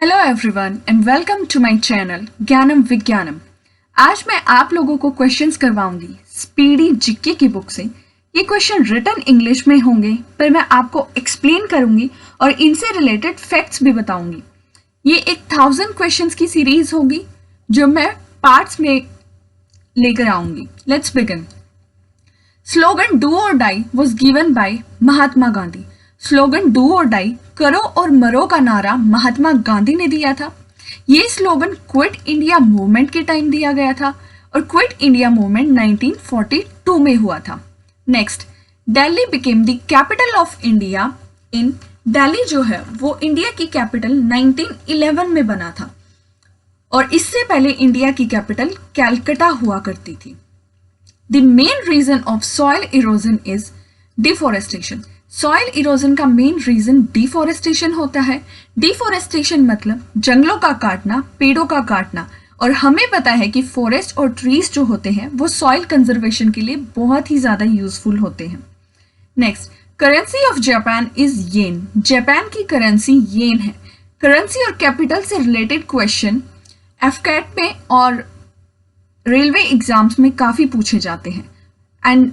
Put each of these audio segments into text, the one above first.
Hello everyone and welcome to my channel Gyanam Vigyanam. आज मैं आप लोगों को क्वेश्चंस करवाऊंगी स्पीडी जीके की बुक से। ये क्वेश्चन रिटन इंग्लिश में होंगे पर मैं आपको एक्सप्लेन करूंगी और इनसे रिलेटेड फैक्ट्स भी बताऊंगी। ये एक 1000 क्वेश्चंस की सीरीज होगी जो मैं पार्ट्स में लेकर आऊंगी। Let's begin. Slogan do or die was given by Mahatma Gandhi. Slogan do or die करो और मरो का नारा महात्मा गांधी ने दिया था। ये स्लोगन क्विट इंडिया मूवमेंट के टाइम दिया गया था और क्विट इंडिया मूवमेंट 1942 में हुआ था। Next, Delhi became the capital of India in Delhi जो है वो इंडिया की कैपिटल 1911 में बना था और इससे पहले इंडिया की कैपिटल कैलकाटा हुआ करती थी। The main reason of soil erosion is deforestation. Soil erosion का मेन रीजन डिफोरेस्टेशन होता है। डिफोरेस्टेशन मतलब जंगलों का काटना, पेड़ों का काटना, और हमें पता है कि फॉरेस्ट और ट्रीज जो होते हैं वो सॉइल कंजर्वेशन के लिए बहुत ही ज्यादा यूजफुल होते हैं। Next, currency of Japan is yen. Japan की करेंसी येन है। करेंसी और कैपिटल से रिलेटेड क्वेश्चन एफकैट में और रेलवे एग्जाम्स में काफी पूछे जाते हैं। एंड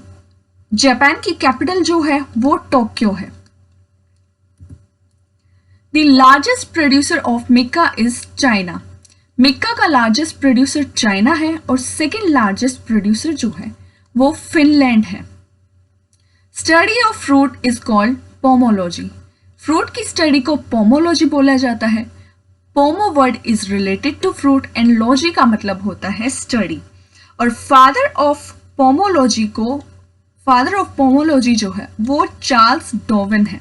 जापान की कैपिटल जो है वो टोक्यो है। The largest producer of mica is China. Mica का लार्जेस्ट प्रोड्यूसर चाइना है और सेकेंड लार्जेस्ट प्रोड्यूसर जो है वो फिनलैंड है। Study of fruit is called pomology. Fruit की स्टडी को पोमोलॉजी बोला जाता है। Pomo word is related to fruit and logy का मतलब होता है स्टडी। और फादर ऑफ पोमोलॉजी जो है वो चार्ल्स डार्विन है।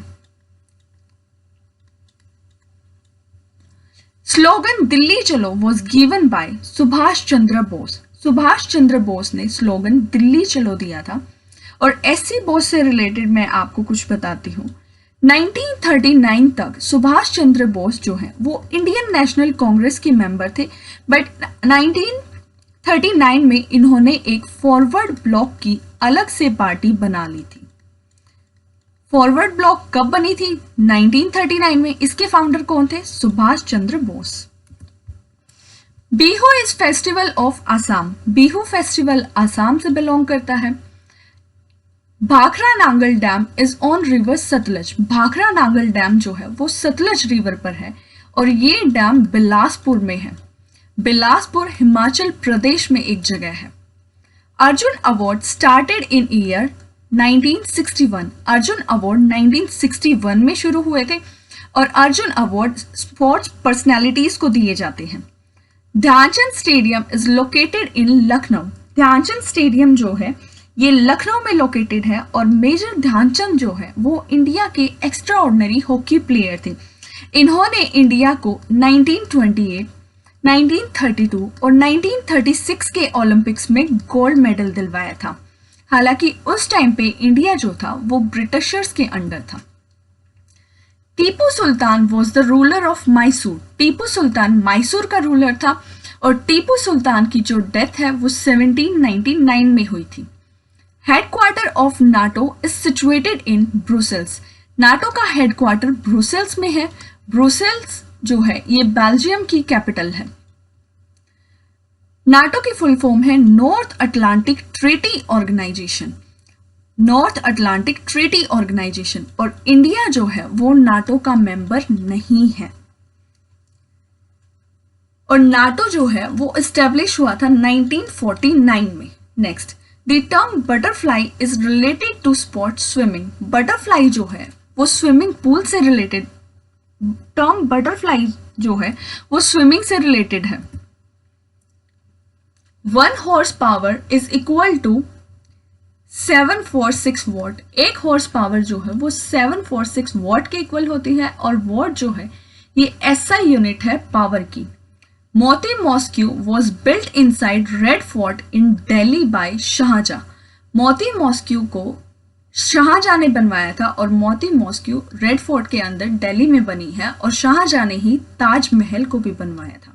स्लोगन दिल्ली चलो was given bye Subhash Chandra Bose. Subhash Chandra Bose ने स्लोगन दिल्ली चलो दिया था। और एससी बोस से रिलेटेड मैं आपको कुछ बताती हूँ। 1939 तक सुभाष चंद्र बोस जो है वो इंडियन नेशनल कांग्रेस के मेंबर थे, बट 1939 में इन्होंने एक फॉरवर्ड ब्लॉक की अलग से पार्टी बना ली थी। फॉरवर्ड ब्लॉक कब बनी थी? 1939 में। इसके फाउंडर कौन थे? Subhash Chandra Bose. Bihu is festival of Assam. Bihu festival Assam से बिलोंग करता है। Bhakra Nangal dam is on river Sutlej. Bhakra Nangal dam जो है वो सतलज रिवर पर है और ये डैम बिलासपुर में है। बिलासपुर हिमाचल प्रदेश में एक जगह है। Arjun award started in year 1961। Arjun award 1961 में शुरू हुए थे और अर्जुन अवार्ड स्पोर्ट्स पर्सनैलिटीज को दिए जाते हैं। Dhyanchand stadium is located in Lucknow. Dhyanchand stadium जो है ये लखनऊ में लोकेटेड है और मेजर ध्यानचंद जो है वो इंडिया के एक्स्ट्रा ऑर्डिनरी हॉकी प्लेयर थे। इन्होंने इंडिया को 1928, 1932 और 1936 के ओलंपिक्स में गोल्ड मेडल दिलवाया था। हालांकि उस टाइम पे इंडिया जो था वो ब्रिटिशर्स के अंडर था। Tipu Sultan was the ruler of Mysore. Tipu Sultan Mysore का रूलर था और टीपू सुल्तान की जो डेथ है वो 1799 में हुई थी। Headquarter of NATO is situated in Brussels. NATO का हेडक्वार्टर ब्रुसेल्स में है। ब्रुसेल्स जो है ये बेल्जियम की कैपिटल है। नाटो की फुल फॉर्म है North Atlantic Treaty Organization. North Atlantic Treaty Organization. और इंडिया जो है वो नाटो का मेंबर नहीं है। और नाटो जो है वो एस्टेब्लिश हुआ था 1949 में। Next, the term butterfly is related to sport swimming. Butterfly जो है वो स्विमिंग पूल से रिलेटेड, टर्म बटरफ्लाई जो है वो स्विमिंग से रिलेटेड है। 1 horse power is equal to 746 watt. एक हॉर्स पावर जो है वो 746 वॉट के इक्वल होती है और वॉट जो है ये एसआई यूनिट है पावर की। Moti mosque was built inside Red Fort in Delhi by Shahjahan. Moti mosque को शाहजहां ने बनवाया था और मोती मॉस्क्यू रेड फोर्ट के अंदर दिल्ली में बनी है और शाहजहां ने ही ताजमहल को भी बनवाया था।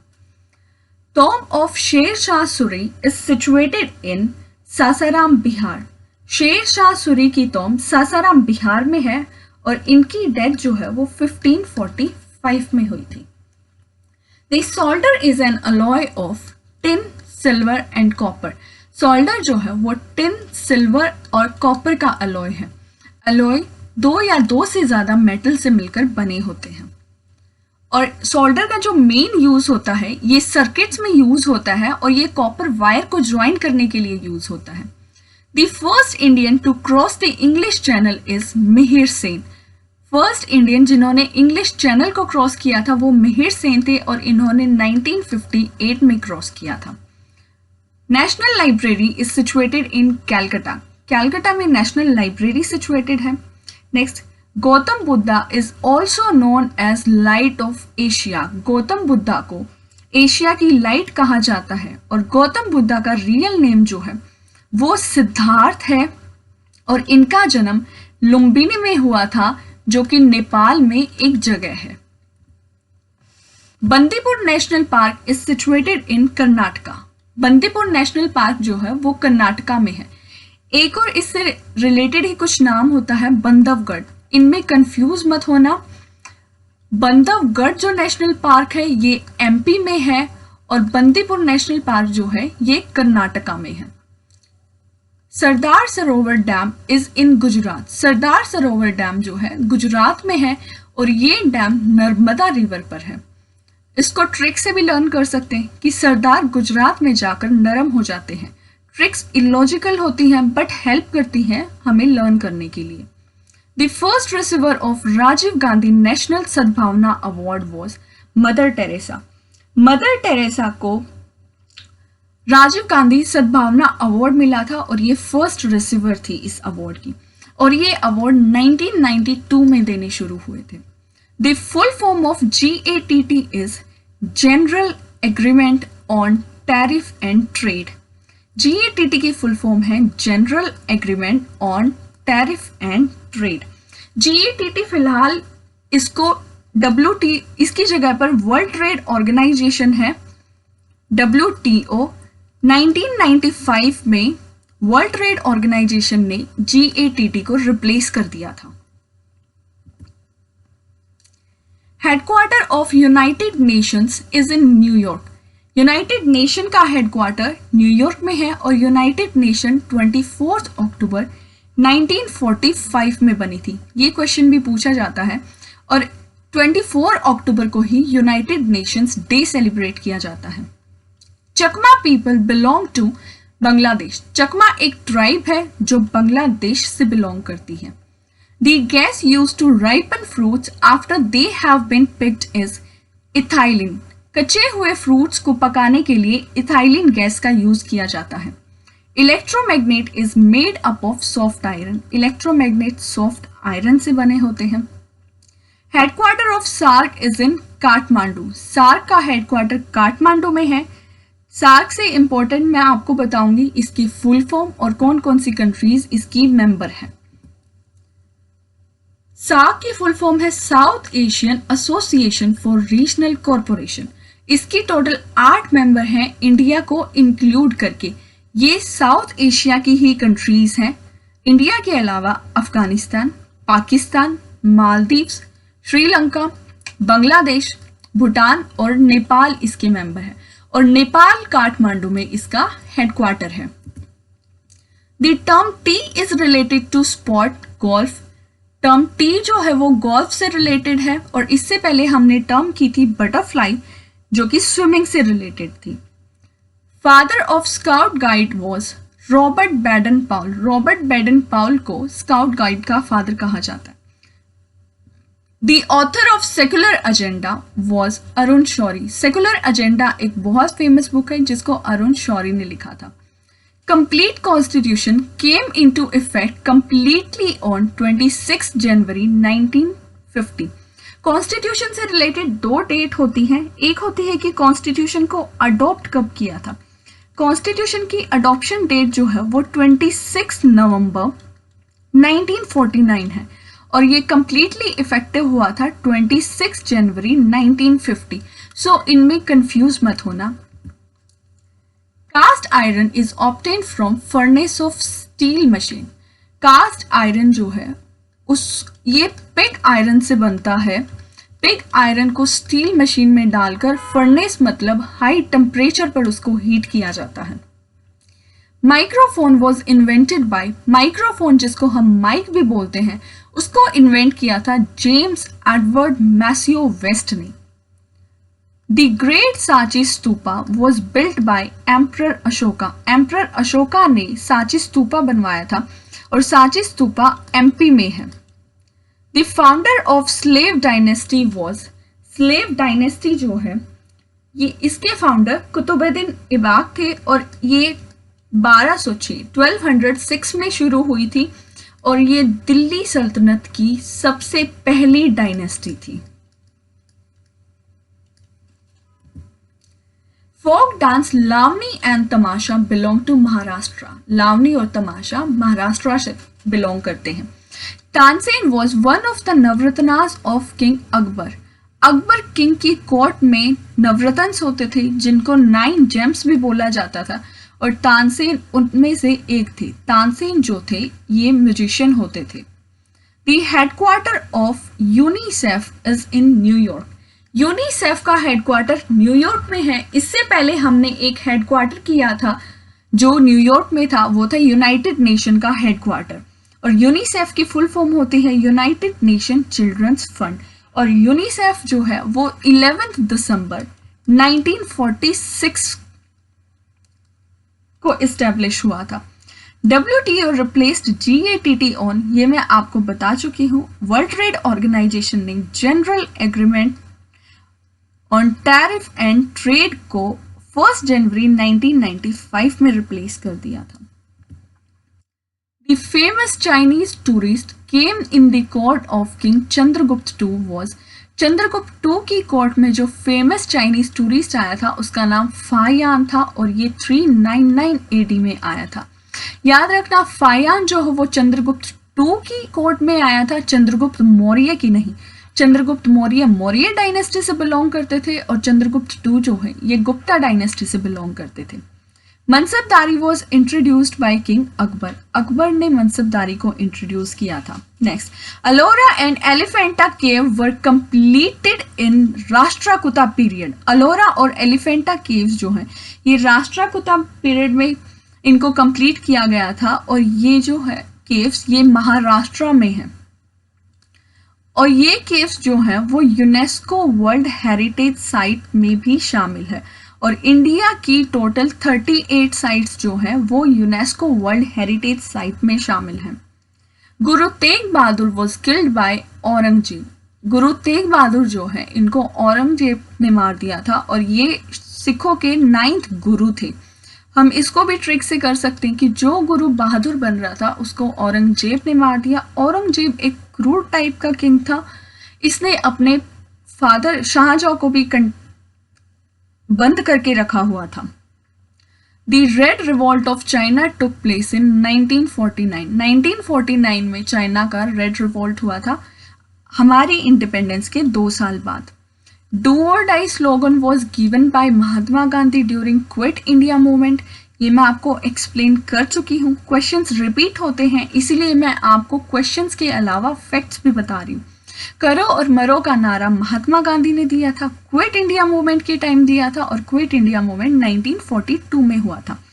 Tomb of Sher Shah Suri is situated इन सासाराम बिहार। शेर शाह सूरी की टॉम्ब सासाराम बिहार में है और इनकी डेथ जो है वो 1545 में हुई थी। The solder is an alloy of tin, silver and copper. Solder जो है वो टिन, सिल्वर और कॉपर का अलॉय है। अलॉय दो या दो से ज्यादा मेटल से मिलकर बने होते हैं। और सोल्डर का जो मेन यूज होता है ये सर्किट्स में यूज होता है और ये कॉपर वायर को ज्वाइन करने के लिए यूज होता है। The first Indian to cross the English Channel is Mihir Sen. First Indian जिन्होंने इंग्लिश चैनल को क्रॉस किया था वो मिहिर सेन थे और इन्होंने 1958 में क्रॉस किया था। National Library is situated in Calcutta. Calcutta में नेशनल लाइब्रेरी सिचुएटेड है। Next, Gautam Buddha is also known as light of Asia. Gautam Buddha को एशिया की लाइट कहा जाता है और गौतम बुद्धा का रियल नेम जो है वो सिद्धार्थ है और इनका जन्म लुम्बिनी में हुआ था जो कि नेपाल में एक जगह है। Bandipur national park is situated in Karnataka. Bandipur national park जो है वो कर्नाटका में है। एक और इससे रिलेटेड ही कुछ नाम होता है बंधवगढ़, इनमें कंफ्यूज मत होना। बंधवगढ़ जो नेशनल पार्क है ये एमपी में है और बंदीपुर नेशनल पार्क जो है ये कर्नाटका में है। Sardar Sarovar dam is in Gujarat. Sardar Sarovar dam जो है गुजरात में है और ये डैम नर्मदा रिवर पर है। इसको ट्रिक से भी लर्न कर सकते हैं कि सरदार गुजरात में जाकर नरम हो जाते हैं। ट्रिक्स इलॉजिकल होती हैं बट हेल्प करती हैं हमें लर्न करने के लिए। The first receiver of Rajiv Gandhi national Sadbhavana award was Mother Teresa. Mother Teresa को राजीव गांधी सद्भावना अवार्ड मिला था और ये फर्स्ट रिसीवर थी इस अवार्ड की और ये अवार्ड 1992 में देने शुरू हुए थे। The full form of GATT is general agreement on tariff and trade. GATT की फुल फॉर्म है general agreement on tariff and trade. GATT फिलहाल इसको इसकी जगह पर वर्ल्ड ट्रेड ऑर्गेनाइजेशन है WTO। 1995 में वर्ल्ड ट्रेड ऑर्गेनाइजेशन ने GATT को रिप्लेस कर दिया था। Headquarter of United Nations is in New York. United nation का हेडक्वार्टर न्यूयॉर्क में है और यूनाइटेड नेशन 24 अक्टूबर 1945 में बनी थी। ये क्वेश्चन भी पूछा जाता है और 24 अक्टूबर को ही यूनाइटेड नेशंस डे सेलिब्रेट किया जाता है। चकमा पीपल बिलोंग टू बांग्लादेश। चकमा एक ट्राइब है जो बांग्लादेश से बिलोंग करती है। The gas used to ripen fruits after they have been picked is ethylene. कच्चे हुए फ्रूट्स को पकाने के लिए इथाइलिन गैस का यूज किया जाता है। Electromagnet is made up of soft iron. Electromagnet soft iron से बने होते हैं। Headquarter of SAARC is in Kathmandu. SAARC का हेडक्वार्टर काठमांडू में है। सार्क से इंपॉर्टेंट मैं आपको बताऊंगी इसकी फुल फॉर्म और कौन कौन सी कंट्रीज इसकी मेंबर हैं। सार्क की फुल फॉर्म है south Asian association for regional corporation. इसकी टोटल 8 मेंबर हैं इंडिया को इंक्लूड करके। ये साउथ एशिया की ही कंट्रीज हैं। इंडिया के अलावा अफगानिस्तान, पाकिस्तान, मालदीव्स, श्रीलंका, बांग्लादेश, भूटान और नेपाल इसके मेंबर हैं और नेपाल काठमांडू में इसका हेडक्वार्टर है। The term tee is related to sport golf. Term tee जो है वो गोल्फ से रिलेटेड है और इससे पहले हमने टर्म की थी बटरफ्लाई जो कि स्विमिंग से रिलेटेड थी। Father of scout guide was Robert Baden Powell. Robert Baden Powell को स्काउट गाइड का फादर कहा जाता है। The author of secular agenda was Arun Shourie. Secular agenda एक बहुत फेमस बुक है जिसको अरुण शौरी ने लिखा था। Complete Constitution came into effect completely on 26 January 1950। Constitution से रिलेटेड 2 डेट होती हैं। एक होती है कि कॉन्स्टिट्यूशन को अडॉप्ट कब किया था। कॉन्स्टिट्यूशन की अडॉप्शन डेट जो है वो 26 नवंबर 1949 है और ये कंप्लीटली इफेक्टिव हुआ था 26 जनवरी 1950। सो इनमें कंफ्यूज मत होना। Cast iron is obtain from furnace of steel machine. Cast iron जो है ये पिग आयरन से बनता है। पिग आयरन को स्टील मशीन में डालकर फर्नेस मतलब हाई टेम्परेचर पर उसको हीट किया जाता है। Microphone was invented by, microphone जिसको हम माइक भी बोलते हैं उसको इन्वेंट किया था जेम्स एडवर्ड मैसियो वेस्ट ने। The great Sanchi stupa was built by emperor Ashoka, emperor Ashoka ने सांची स्तूपा बनवाया था और सांची स्तूपा एमपी में है। The founder of slave dynasty was, slave dynasty जो है ये इसके फाउंडर कुतुबुद्दीन ऐबक थे और ये 1206 में शुरू हुई थी और ये दिल्ली सल्तनत की सबसे पहली डायनेस्टी थी। Folk dance Lavani and Tamasha belong to Maharashtra, Lavani और तमाशा महाराष्ट्र से बिलोंग करते हैं। Tansen was one of the Navratnas of king Akbar, Akbar king की कोर्ट में नवरत्न होते थे जिनको 9 जेम्स भी बोला जाता था और तानसेन उनमें से एक थे। तानसेन जो थे ये म्यूजिशियन होते थे। The headquarter of UNICEF is in New York, UNICEF का हेडक्वार्टर न्यूयॉर्क में है। इससे पहले हमने एक हेडक्वार्टर किया था जो न्यूयॉर्क में था, वो था यूनाइटेड नेशन का हेडक्वार्टर और यूनिसेफ की फुल फॉर्म होती है यूनाइटेड नेशन चिल्ड्रंस फंड और यूनिसेफ जो है वो 11 दिसंबर 1946 को इस्टेब्लिश हुआ था। WTO रिप्लेस्ड GATT ऑन, ये मैं आपको बता चुकी हूँ। वर्ल्ड ट्रेड ऑर्गेनाइजेशन ने general agreement on tariff and trade को 1 जनवरी 1995 में रिप्लेस कर दिया था। The famous Chinese tourist came in the court of King Chandragupta II was, Chandragupta II की कोर्ट में जो फेमस चाइनीज टूरिस्ट आया था उसका नाम फायान था और ये 399 AD में आया था। याद रखना फायान जो है वो चंद्रगुप्त II की कोर्ट में आया था, चंद्रगुप्त मौर्य की नहीं। चंद्रगुप्त मौर्य मौर्य डायनेस्टी से बिलोंग करते थे और चंद्रगुप्त II जो है ये गुप्ता डायनेस्टी से बिलोंग करते थे। Mansabdari was introduced by king Akbar, Akbar ने मनसबदारी को इंट्रोड्यूस किया था। Next, Ellora and Elephanta cave were completed in Rashtrakuta period, Ellora और एलिफेंटा केव्स जो हैं ये राष्ट्रकूटा पीरियड में इनको कंप्लीट किया गया था और ये जो है केव्स ये महाराष्ट्र में है और ये केव्स जो हैं वो यूनेस्को वर्ल्ड हेरिटेज साइट में भी शामिल है और इंडिया की टोटल 38 साइट्स जो हैं वो यूनेस्को वर्ल्ड हेरिटेज साइट में शामिल हैं। Guru Tegh Bahadur was killed by Aurangzeb, Guru Tegh Bahadur जो है इनको औरंगजेब ने मार दिया था और ये सिखों के 9th गुरु थे। हम इसको भी ट्रिक से कर सकते हैं कि जो गुरु बहादुर बन रहा था उसको औरंगजेब ने मार दिया। औरंगजेब एक क्रूर टाइप का किंग था, इसने अपने फादर शाहजहां को भी बंद करके रखा हुआ था। The red revolt of China took place in 1949, 1949 में चाइना का रेड रिवॉल्ट हुआ था हमारी इंडिपेंडेंस के 2 साल बाद। Do or die slogan was given by Mahatma Gandhi during Quit India movement, ये मैं आपको एक्सप्लेन कर चुकी हूँ। क्वेश्चंस रिपीट होते हैं इसीलिए मैं आपको क्वेश्चंस के अलावा फैक्ट्स भी बता रही हूँ। करो और मरो का नारा महात्मा गांधी ने दिया था, क्विट इंडिया मूवमेंट के टाइम दिया था और क्विट इंडिया मूवमेंट 1942 में हुआ था।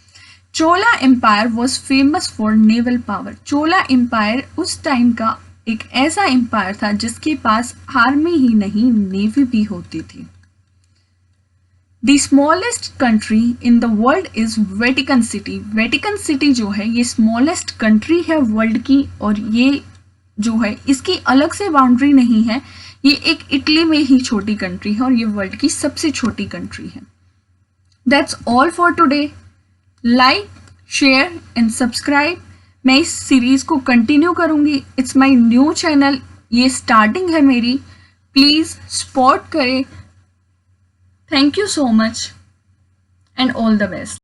Chola empire was famous for naval power, Chola empire उस टाइम का एक ऐसा एम्पायर था जिसके पास आर्मी ही नहीं नेवी भी होती थी। The smallest country in the world is Vatican city, Vatican city जो है ये स्मॉलेस्ट कंट्री है वर्ल्ड की और ये जो है इसकी अलग से बाउंड्री नहीं है, ये एक इटली में ही छोटी कंट्री है और ये वर्ल्ड की सबसे छोटी कंट्री है। That's all for today. Like, share and subscribe. मैं इस सीरीज को कंटिन्यू करूंगी। इट्स माय न्यू चैनल, ये स्टार्टिंग है मेरी, प्लीज सपोर्ट करें। Thank you so much and all the best.